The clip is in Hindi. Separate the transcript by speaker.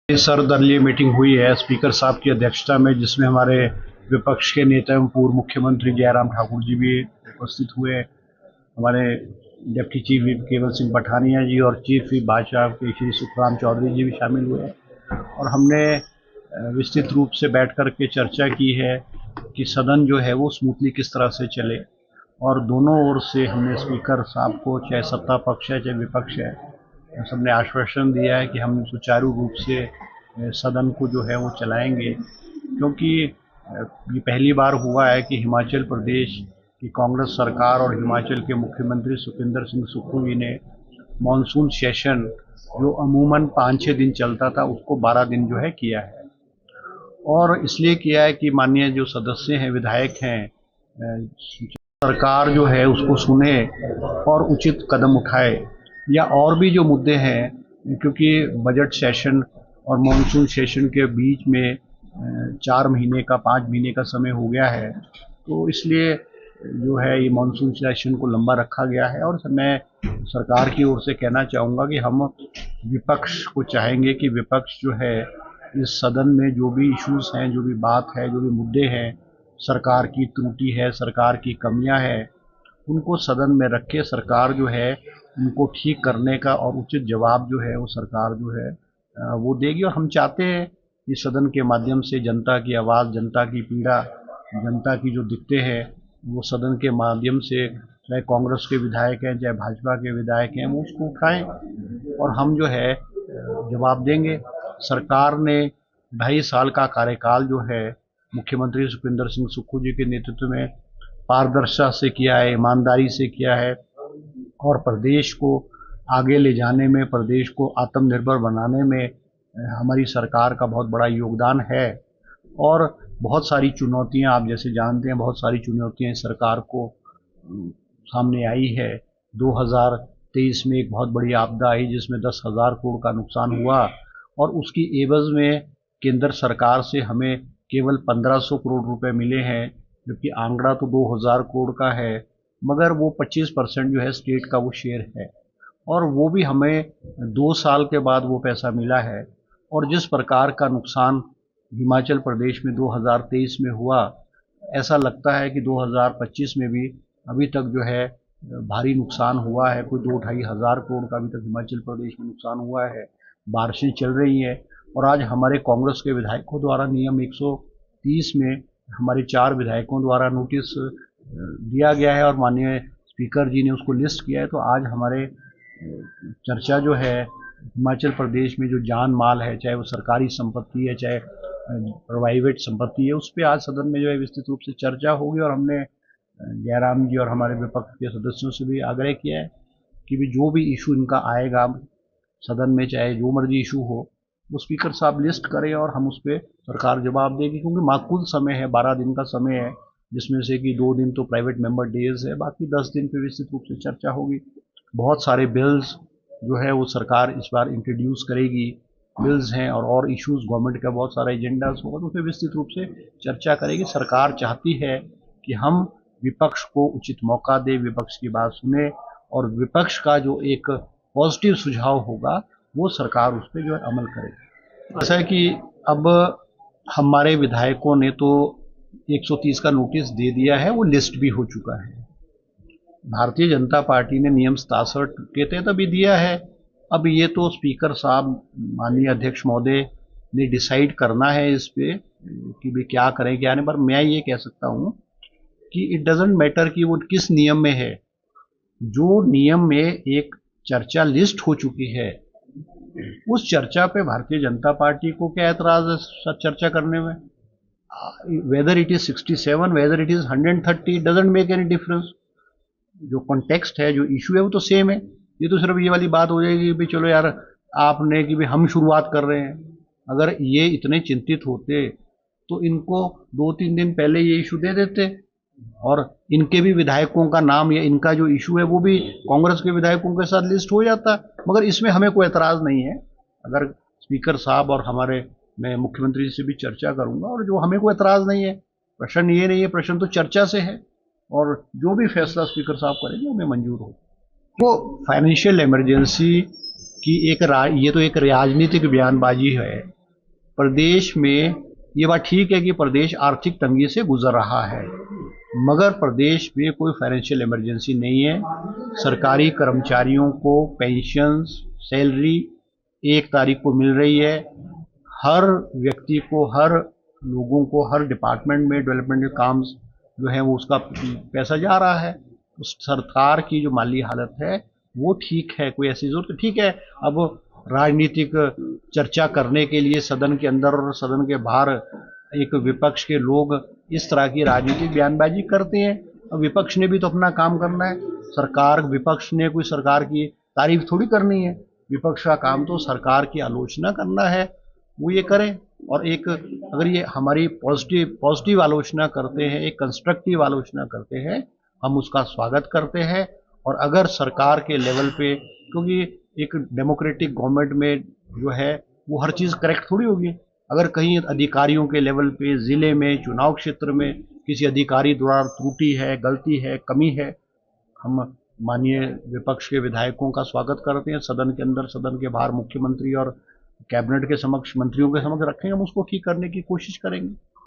Speaker 1: सर्वदलीय मीटिंग हुई है स्पीकर साहब की अध्यक्षता में, जिसमें हमारे विपक्ष के नेता एवं पूर्व मुख्यमंत्री जयराम ठाकुर जी भी उपस्थित हुए। हमारे डिप्टी चीफ व्हिप केवल सिंह पठानिया जी और चीफ व्हिप भाजपा के श्री सुखराम चौधरी जी भी शामिल हुए और हमने विस्तृत रूप से बैठ कर के चर्चा की है कि सदन जो है वो स्मूथली किस तरह से चले। और दोनों ओर से हमने स्पीकर साहब को, चाहे सत्ता पक्ष है चाहे विपक्ष है, सबने आश्वासन दिया है कि हम सुचारू रूप से सदन को जो है वो चलाएंगे, क्योंकि ये पहली बार हुआ है कि हिमाचल प्रदेश की कांग्रेस सरकार और हिमाचल के मुख्यमंत्री सुखविंदर सिंह सुक्खू जी ने मानसून सेशन जो अमूमन 5-6 दिन चलता था उसको 12 दिन जो है किया है। और इसलिए किया है कि माननीय जो सदस्य हैं, विधायक हैं, सरकार जो है उसको सुने और उचित कदम उठाए, या और भी जो मुद्दे हैं, क्योंकि बजट सेशन और मानसून सेशन के बीच में 4 महीने का 5 महीने का समय हो गया है, तो इसलिए जो है ये मानसून सेशन को लंबा रखा गया है। और मैं सरकार की ओर से कहना चाहूँगा कि हम विपक्ष को चाहेंगे कि विपक्ष जो है इस सदन में जो भी इश्यूज हैं, जो भी बात है, जो भी मुद्दे हैं, सरकार की त्रुटि है, सरकार की कमियां हैं, उनको सदन में रख के सरकार जो है उनको ठीक करने का और उचित जवाब जो है वो सरकार जो है वो देगी। और हम चाहते हैं इस सदन के माध्यम से जनता की आवाज़, जनता की पीड़ा, जनता की जो दिक्कतें हैं वो सदन के माध्यम से, चाहे कांग्रेस के विधायक हैं चाहे भाजपा के विधायक हैं, वो उसको उठाएं और हम जो है जवाब देंगे। सरकार ने 2.5 साल का कार्यकाल जो है मुख्यमंत्री सुखविंदर सिंह सुक्खू जी के नेतृत्व में पारदर्शिता से किया है, ईमानदारी से किया है, और प्रदेश को आगे ले जाने में, प्रदेश को आत्मनिर्भर बनाने में हमारी सरकार का बहुत बड़ा योगदान है। और बहुत सारी चुनौतियां, आप जैसे जानते हैं, बहुत सारी चुनौतियां सरकार को सामने आई है। 2023 में एक बहुत बड़ी आपदा आई जिसमें 10,000 करोड़ का नुकसान हुआ, और उसकी एवज में केंद्र सरकार से हमें केवल 1500 करोड़ रुपए मिले हैं, जबकि आंकड़ा तो 2000 करोड़ का है, मगर वो 25% जो है स्टेट का वो शेयर है, और वो भी हमें 2 साल के बाद वो पैसा मिला है। और जिस प्रकार का नुकसान हिमाचल प्रदेश में 2023 में हुआ, ऐसा लगता है कि 2025 में भी अभी तक जो है भारी नुकसान हुआ है। कोई 2-2.5 हज़ार करोड़ का अभी तक हिमाचल प्रदेश में नुकसान हुआ है। बारिशें चल रही हैं, और आज हमारे कांग्रेस के विधायकों द्वारा नियम 130 में हमारे 4 विधायकों द्वारा नोटिस दिया गया है और माननीय स्पीकर जी ने उसको लिस्ट किया है। तो आज हमारे चर्चा जो है हिमाचल प्रदेश में जो जान माल है, चाहे वो सरकारी संपत्ति है चाहे प्राइवेट संपत्ति है, उस पर आज सदन में जो है विस्तृत रूप से चर्चा होगी। और हमने जयराम जी और हमारे विपक्ष के सदस्यों से भी आग्रह किया है कि भी जो भी इशू इनका आएगा सदन में, चाहे जो मर्जी इशू हो, वो स्पीकर साहब लिस्ट करें और हम उस पर सरकार जवाब देगी। क्योंकि माकूल समय है, 12 दिन का समय है, जिसमें से कि 2 दिन तो प्राइवेट मेंबर डेज है, बाकी 10 दिन पर विस्तृत रूप से चर्चा होगी। बहुत सारे बिल्स जो है वो सरकार इस बार इंट्रोड्यूस करेगी, बिल्स हैं और इश्यूज गवर्नमेंट का बहुत सारा एजेंडाज होगा, तो उस पर विस्तृत रूप से चर्चा करेगी। सरकार चाहती है कि हम विपक्ष को उचित मौका दे, विपक्ष की बात सुने, और विपक्ष का जो एक पॉजिटिव सुझाव होगा वो सरकार उस पर जो है अमल करे। ऐसा है कि अब हमारे विधायकों ने तो 130 का नोटिस दे दिया है, वो लिस्ट भी हो चुका है। भारतीय जनता पार्टी ने नियम 67 के तहत अभी दिया है। अब ये तो स्पीकर साहब, माननीय अध्यक्ष महोदय ने डिसाइड करना है इस पे कि भी क्या करें क्या नहीं। पर मैं ये कह सकता हूँ कि इट डजेंट मैटर कि वो किस नियम में है, जो नियम में एक चर्चा लिस्ट हो चुकी है, उस चर्चा पे भारतीय जनता पार्टी को क्या एतराज है चर्चा करने में। Whether it is 67, whether it is 130, doesn't make any difference. जो कॉन्टेक्स्ट है, जो इशू है, वो तो सेम है। ये तो सिर्फ ये वाली बात हो जाएगी कि चलो यार आपने कि भाई हम शुरुआत कर रहे हैं। अगर ये इतने चिंतित होते तो इनको 2-3 दिन पहले ये इशू दे देते, और इनके भी विधायकों का नाम या इनका जो इशू है वो भी कांग्रेस के विधायकों के साथ लिस्ट हो जाता। मगर इसमें हमें कोई एतराज़ नहीं है। अगर स्पीकर साहब और मैं मुख्यमंत्री जी से भी चर्चा करूंगा, और जो हमें कोई एतराज़ नहीं है। प्रश्न ये नहीं है, प्रश्न तो चर्चा से है, और जो भी फैसला स्पीकर साहब करेंगे हमें मंजूर हो। वो फाइनेंशियल इमरजेंसी कि ये तो एक राजनीतिक बयानबाजी है। प्रदेश में ये बात ठीक है कि प्रदेश आर्थिक तंगी से गुजर रहा है, मगर प्रदेश में कोई फाइनेंशियल इमरजेंसी नहीं है। सरकारी कर्मचारियों को पेंशन, सैलरी 1 तारीख को मिल रही है। हर व्यक्ति को, हर लोगों को, हर डिपार्टमेंट में डेवलपमेंट काम जो है वो उसका पैसा जा रहा है। उस सरकार की जो माली हालत है वो ठीक है, कोई ऐसी जरूरत ठीक है। अब राजनीतिक चर्चा करने के लिए सदन के अंदर और सदन के बाहर एक विपक्ष के लोग इस तरह की राजनीतिक बयानबाजी करते हैं। अब विपक्ष ने भी तो अपना काम करना है। विपक्ष ने कोई सरकार की तारीफ थोड़ी करनी है। विपक्ष का काम तो सरकार की आलोचना करना है, वो ये करें। और एक अगर ये हमारी पॉजिटिव आलोचना करते हैं, एक कंस्ट्रक्टिव आलोचना करते हैं, हम उसका स्वागत करते हैं। और अगर सरकार के लेवल पे, क्योंकि एक डेमोक्रेटिक गवर्नमेंट में जो है वो हर चीज़ करेक्ट थोड़ी होगी। अगर कहीं अधिकारियों के लेवल पे, ज़िले में, चुनाव क्षेत्र में किसी अधिकारी द्वारा त्रुटि है, गलती है, कमी है, हम माननीय विपक्ष के विधायकों का स्वागत करते हैं। सदन के अंदर, सदन के बाहर मुख्यमंत्री और कैबिनेट के समक्ष, मंत्रियों के समक्ष रखेंगे, हम उसको ठीक करने की कोशिश करेंगे।